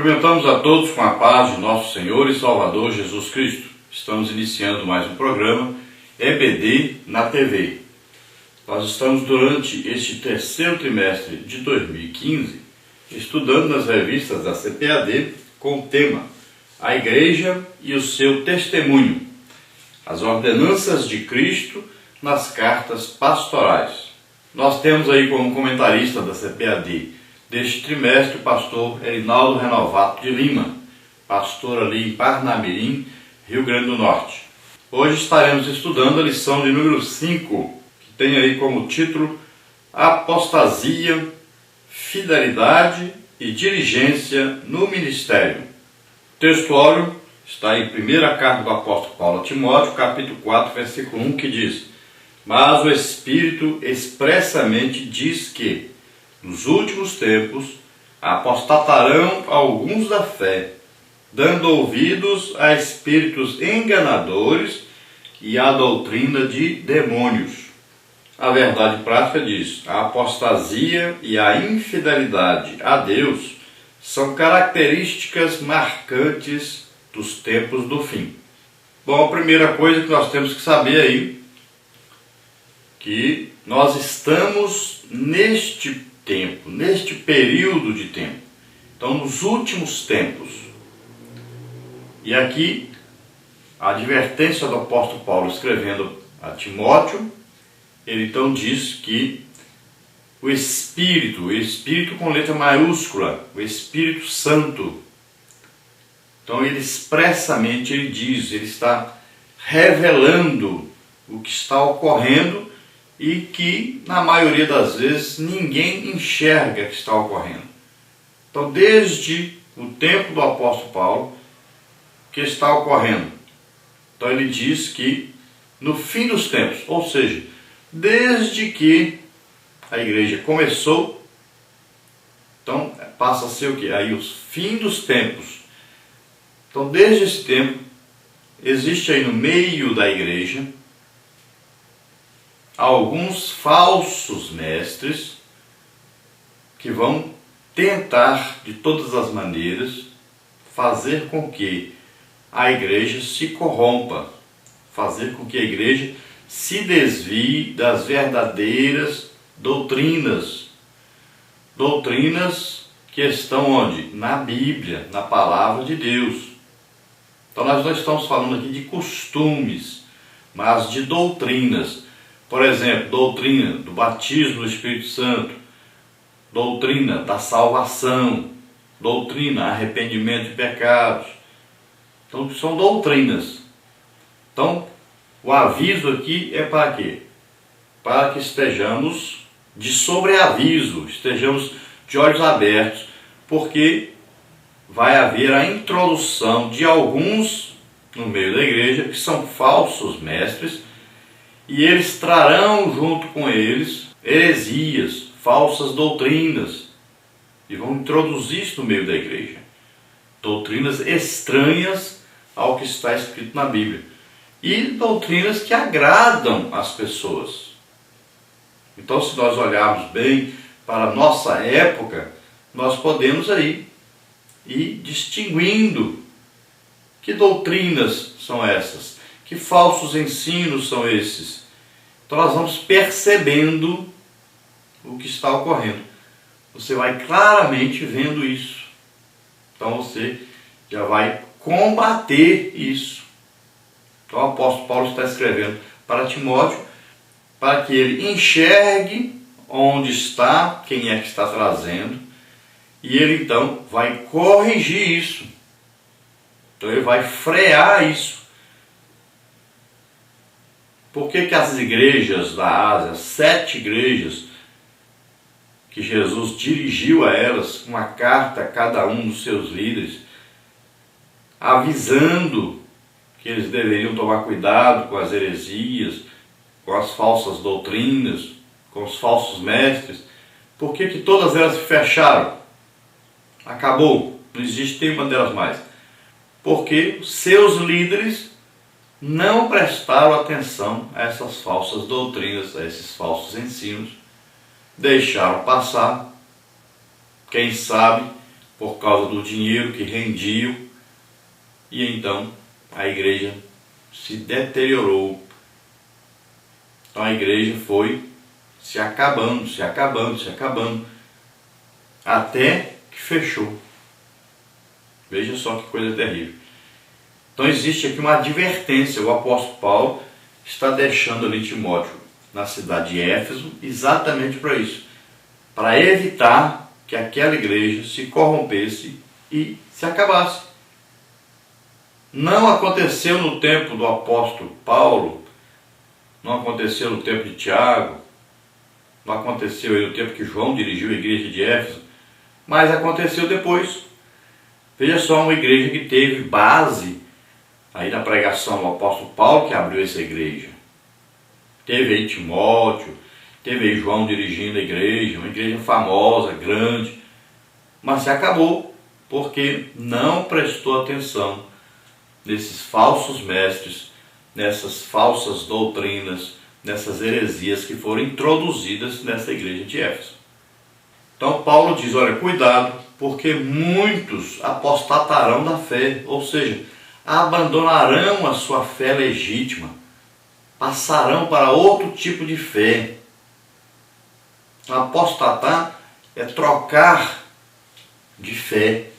Cumprimentamos a todos com a paz de nosso Senhor e Salvador Jesus Cristo. Estamos iniciando mais um programa EBD na TV. Nós estamos durante este terceiro trimestre de 2015 estudando nas revistas da CPAD com o tema A Igreja e o seu Testemunho, as ordenanças de Cristo nas cartas pastorais. Nós temos aí como comentarista da CPAD deste trimestre o pastor Erinaldo Renovato de Lima, pastor ali em Parnamirim, Rio Grande do Norte. Hoje estaremos estudando a lição de número 5, que tem aí como título Apostasia, Fidelidade e Diligência no Ministério. O textuário está em 1ª carta do apóstolo Paulo a Timóteo, capítulo 4, versículo 1, que diz: Mas o Espírito expressamente diz que, nos últimos tempos, apostatarão alguns da fé, dando ouvidos a espíritos enganadores e à doutrina de demônios. A verdade prática diz: a apostasia e a infidelidade a Deus são características marcantes dos tempos do fim. Bom, a primeira coisa que nós temos que saber aí, que nós estamos neste tempo, neste período de tempo. Então, nos últimos tempos. E aqui, a advertência do apóstolo Paulo escrevendo a Timóteo, ele então diz que o Espírito com letra maiúscula, o Espírito Santo, então ele expressamente ele diz, ele está revelando o que está ocorrendo e que, na maioria das vezes, ninguém enxerga que está ocorrendo. Então, desde o tempo do apóstolo Paulo, que está ocorrendo. Então, ele diz que no fim dos tempos, ou seja, desde que a igreja começou, então passa a ser o quê? Aí os fim dos tempos. Então, desde esse tempo, existe aí no meio da igreja alguns falsos mestres que vão tentar de todas as maneiras fazer com que a igreja se corrompa, fazer com que a igreja se desvie das verdadeiras doutrinas. Doutrinas que estão onde? Na Bíblia, na Palavra de Deus. Então nós não estamos falando aqui de costumes, mas de doutrinas. Por exemplo, doutrina do batismo do Espírito Santo, doutrina da salvação, doutrina arrependimento de pecados. Então são doutrinas. Então o aviso aqui é para quê? Para que estejamos de sobreaviso, estejamos de olhos abertos, porque vai haver a introdução de alguns no meio da igreja que são falsos mestres, e eles trarão junto com eles heresias, falsas doutrinas, e vão introduzir isso no meio da igreja. Doutrinas estranhas ao que está escrito na Bíblia. E doutrinas que agradam as pessoas. Então, se nós olharmos bem para a nossa época, nós podemos aí ir distinguindo que doutrinas são essas, que falsos ensinos são esses. Então nós vamos percebendo o que está ocorrendo. Você vai claramente vendo isso. Então você já vai combater isso. Então o apóstolo Paulo está escrevendo para Timóteo, para que ele enxergue onde está, quem é que está trazendo, e ele então vai corrigir isso. Então ele vai frear isso. Por que as igrejas da Ásia, 7 igrejas, que Jesus dirigiu a elas uma carta a cada um dos seus líderes, avisando que eles deveriam tomar cuidado com as heresias, com as falsas doutrinas, com os falsos mestres? Por que todas elas se fecharam? Acabou, não existe nenhuma delas mais. Porque os seus líderes não prestaram atenção a essas falsas doutrinas, a esses falsos ensinos, deixaram passar, quem sabe por causa do dinheiro que rendiam, e então a igreja se deteriorou. Então a igreja foi se acabando, até que fechou. Veja só que coisa terrível. Então existe aqui uma advertência. O apóstolo Paulo está deixando ali Timóteo na cidade de Éfeso exatamente para isso, para evitar que aquela igreja se corrompesse e se acabasse. Não aconteceu no tempo do apóstolo Paulo, não aconteceu no tempo de Tiago, não aconteceu no tempo que João dirigiu a igreja de Éfeso, mas aconteceu depois. Veja só, uma igreja que teve base aí na pregação do apóstolo Paulo, que abriu essa igreja. Teve aí Timóteo, teve aí João dirigindo a igreja, uma igreja famosa, grande, mas se acabou, porque não prestou atenção nesses falsos mestres, nessas falsas doutrinas, nessas heresias que foram introduzidas nessa igreja de Éfeso. Então Paulo diz, olha, cuidado, porque muitos apostatarão da fé, ou seja, abandonarão a sua fé legítima, passarão para outro tipo de fé. Apostatar é trocar de fé,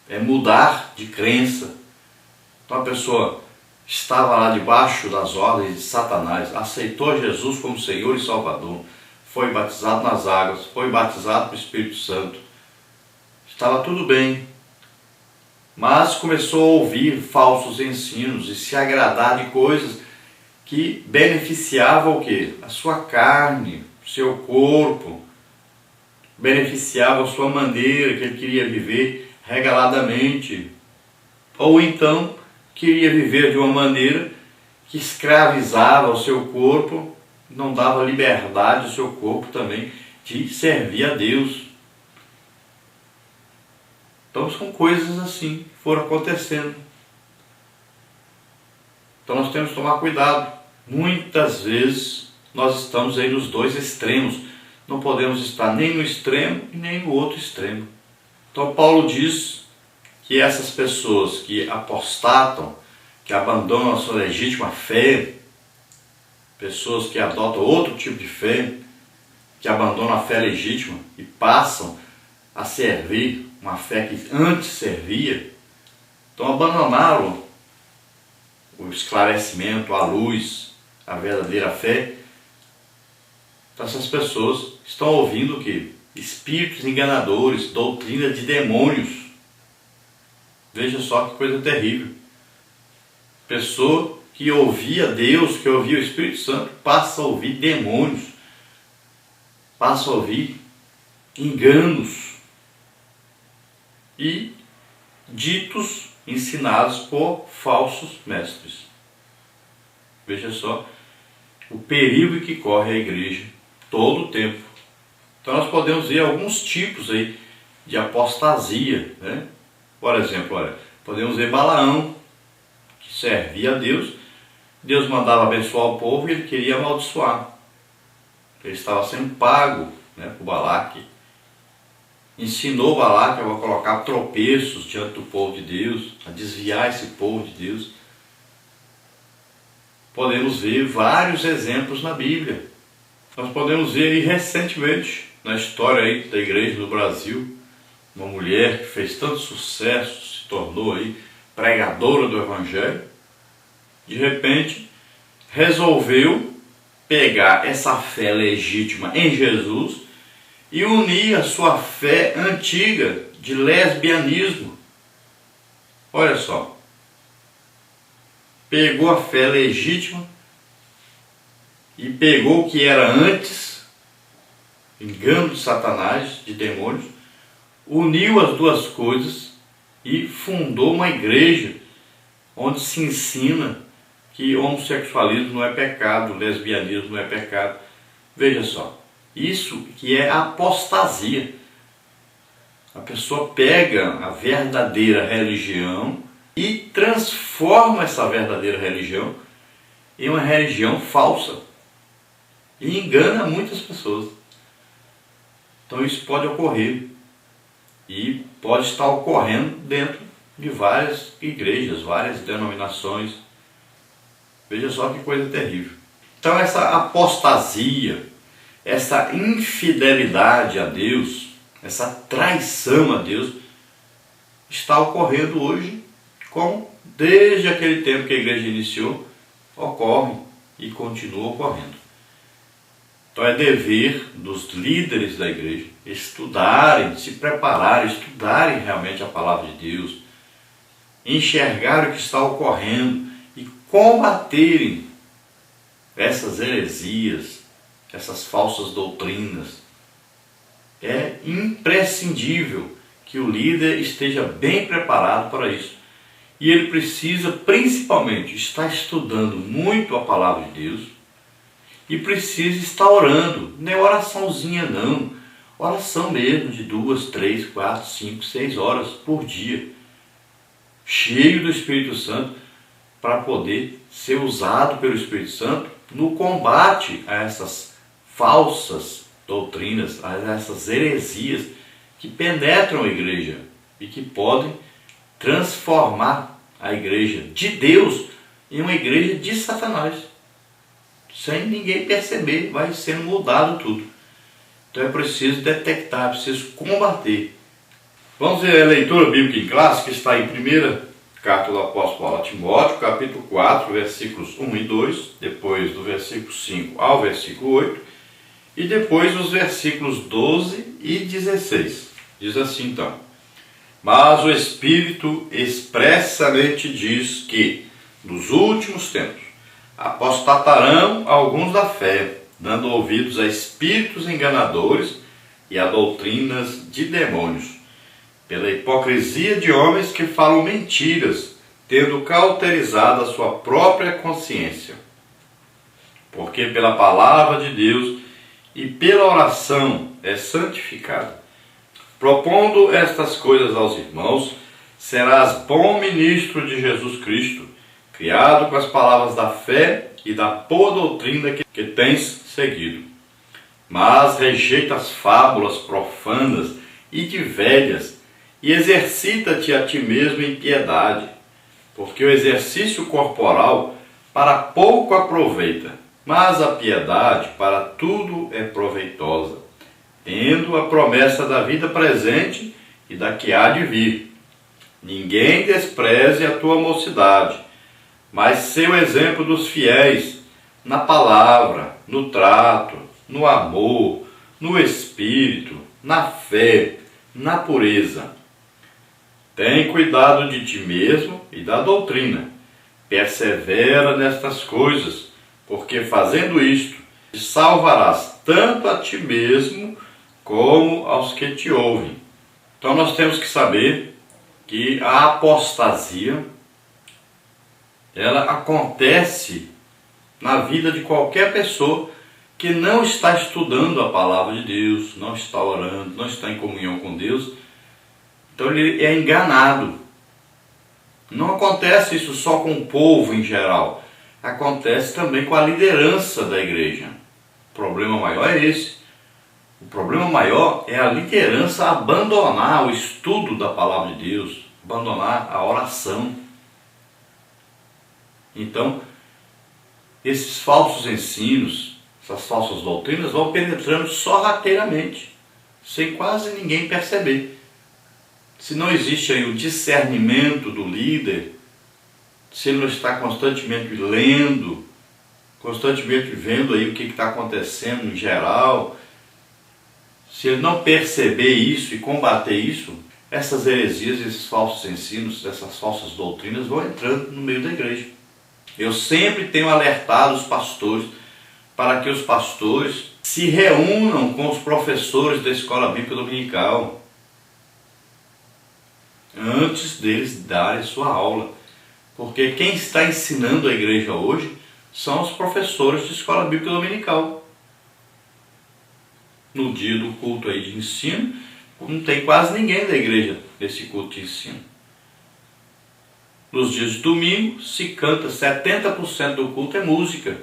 é mudar de crença. Então a pessoa estava lá debaixo das ordens de Satanás, aceitou Jesus como Senhor e Salvador, foi batizado nas águas, foi batizado pelo Espírito Santo, estava tudo bem, mas começou a ouvir falsos ensinos e se agradar de coisas que beneficiavam o quê? A sua carne, o seu corpo, beneficiava a sua maneira que ele queria viver regaladamente, ou então queria viver de uma maneira que escravizava o seu corpo, não dava liberdade ao seu corpo também de servir a Deus. Então são coisas assim que foram acontecendo. Então nós temos que tomar cuidado. Muitas vezes nós estamos aí nos dois extremos. Não podemos estar nem no extremo e nem no outro extremo. Então Paulo diz que essas pessoas que apostatam, que abandonam a sua legítima fé, pessoas que adotam outro tipo de fé, que abandonam a fé legítima e passam a servir uma fé que antes servia, então abandonaram o esclarecimento, a luz, a verdadeira fé. Então essas pessoas estão ouvindo o quê? Espíritos enganadores, doutrina de demônios. Veja só que coisa terrível. Pessoa que ouvia Deus, que ouvia o Espírito Santo, passa a ouvir demônios, passa a ouvir enganos e ditos, ensinados por falsos mestres. Veja só o perigo que corre a igreja todo o tempo. Então nós podemos ver alguns tipos aí de apostasia, né? Por exemplo, olha, podemos ver Balaão, que servia a Deus, Deus mandava abençoar o povo e ele queria amaldiçoar. Ele estava sendo pago, né, por Balaque. Ensinou Balaque a colocar tropeços diante do povo de Deus, a desviar esse povo de Deus. Podemos ver vários exemplos na Bíblia. Nós podemos ver aí recentemente, na história aí da igreja do Brasil, uma mulher que fez tanto sucesso, se tornou aí pregadora do Evangelho, de repente resolveu pegar essa fé legítima em Jesus e unir a sua fé antiga de lesbianismo. Olha só, pegou a fé legítima e pegou o que era antes, engano de Satanás, de demônios, uniu as duas coisas e fundou uma igreja onde se ensina que homossexualismo não é pecado, lesbianismo não é pecado. Veja só, isso que é apostasia. A pessoa pega a verdadeira religião e transforma essa verdadeira religião em uma religião falsa e engana muitas pessoas. Então isso pode ocorrer. E pode estar ocorrendo dentro de várias igrejas, várias denominações. Veja só que coisa terrível. Então essa apostasia, essa infidelidade a Deus, essa traição a Deus, está ocorrendo hoje, como desde aquele tempo que a igreja iniciou, ocorre e continua ocorrendo. Então é dever dos líderes da igreja estudarem, se prepararem, estudarem realmente a palavra de Deus, enxergar o que está ocorrendo e combaterem essas heresias, essas falsas doutrinas. É imprescindível que o líder esteja bem preparado para isso. E ele precisa principalmente estar estudando muito a palavra de Deus e precisa estar orando. Não é oraçãozinha não, oração mesmo de 2, 3, 4, 5, 6 horas por dia, cheio do Espírito Santo, para poder ser usado pelo Espírito Santo no combate a essas falsas doutrinas, a essas heresias que penetram a igreja e que podem transformar a igreja de Deus em uma igreja de Satanás. Sem ninguém perceber, vai sendo mudado tudo. Então é preciso detectar, é preciso combater. Vamos ver a leitura bíblica em classe, que está em 1ª carta do apóstolo Paulo a Timóteo, capítulo 4, versículos 1 e 2, depois do versículo 5 ao versículo 8, e depois os versículos 12 e 16. Diz assim então: mas o Espírito expressamente diz que, nos últimos tempos, apostatarão alguns da fé, dando ouvidos a espíritos enganadores e a doutrinas de demônios, pela hipocrisia de homens que falam mentiras, tendo cauterizado a sua própria consciência. Porque pela palavra de Deus e pela oração é santificado. Propondo estas coisas aos irmãos, serás bom ministro de Jesus Cristo, criado com as palavras da fé e da boa doutrina que tens seguido. Mas rejeita as fábulas profanas e de velhas, e exercita-te a ti mesmo em piedade, porque o exercício corporal para pouco aproveita, mas a piedade para tudo é proveitosa, tendo a promessa da vida presente e da que há de vir. Ninguém despreze a tua mocidade, mas sê o exemplo dos fiéis na palavra, no trato, no amor, no espírito, na fé, na pureza. Tem cuidado de ti mesmo e da doutrina. Persevera nestas coisas, porque fazendo isto, salvarás tanto a ti mesmo como aos que te ouvem. Então nós temos que saber que a apostasia, ela acontece na vida de qualquer pessoa que não está estudando a palavra de Deus, não está orando, não está em comunhão com Deus. Então ele é enganado. Não acontece isso só com o povo em geral, acontece também com a liderança da igreja. O problema maior é esse. O problema maior é a liderança abandonar o estudo da palavra de Deus, abandonar a oração. Então, esses falsos ensinos, essas falsas doutrinas vão penetrando sorrateiramente, sem quase ninguém perceber. Se não existe aí o discernimento do líder, se ele não está constantemente lendo, constantemente vendo aí o que está acontecendo em geral, se ele não perceber isso e combater isso, essas heresias, esses falsos ensinos, essas falsas doutrinas vão entrando no meio da igreja. Eu sempre tenho alertado os pastores para que os pastores se reúnam com os professores da escola bíblica dominical antes deles darem sua aula. Porque quem está ensinando a igreja hoje são os professores de escola bíblica dominical. No dia do culto aí de ensino, não tem quase ninguém da igreja nesse culto de ensino. Nos dias de domingo se canta, 70% do culto é música.